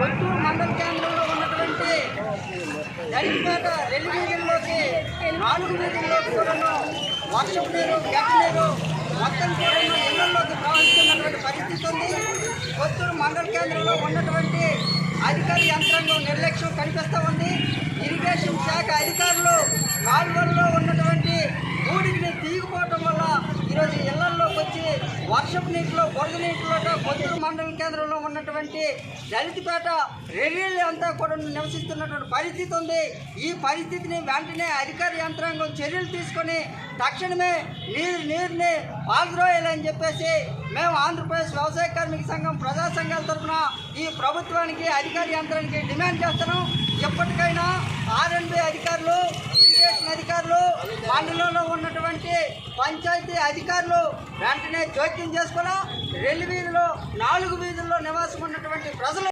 కొత్తూరు మండల కేంద్రంలో ఉన్నటువంటి దళితపేట 2 వీధుల్లోకి 4 వీధుల్లోకి కూడాను వర్షపు నీరు, గడ్డ నీరు మొత్తం కూడాను ఇళ్లలోకి ప్రవహిస్తున్నటువంటి పరిస్థితి ఉంది. కొత్తూరు మండల కేంద్రంలో ఉన్నటువంటి అధికార యంత్రాంగం నిర్లక్ష్యం కనిపిస్తూ ఉంది. ఇరిగేషన్ శాఖ అధికారులు కాలువల్లో ఉన్నటువంటి బూడిని తీగిపోవటం వల్ల ఈరోజు ఇళ్లల్లోకి వచ్చి వర్షపు నీటిలో, బురద నీటిలో కొత్తూరు మండల కేంద్రంలో ఉన్నటువంటి దళితపేట రెల్లీలు అంతా కూడా నివసిస్తున్నటువంటి పరిస్థితి ఉంది. ఈ పరిస్థితిని వెంటనే అధికార యంత్రాంగం చర్యలు తీసుకొని తక్షణమే నీరుని పాల్ద్రోయాలని చెప్పేసి మేము ఆంధ్రప్రదేశ్ వ్యవసాయ కార్మిక సంఘం ప్రజా సంఘాల తరఫున ఈ ప్రభుత్వానికి, అధికార యంత్రానికి డిమాండ్ చేస్తున్నాం. ఎప్పటికైనా ఆర్ఎండ్బి అధికారులు, ఇరిగేషన్ అధికారులు, మండలంలో ఉన్నటువంటి పంచాయతీ అధికారులు వెంటనే జోక్యం చేసుకోవాలా. 2 వీధుల్లో 4 వీధుల్లో నివాసం ఉన్నటువంటి ప్రజలు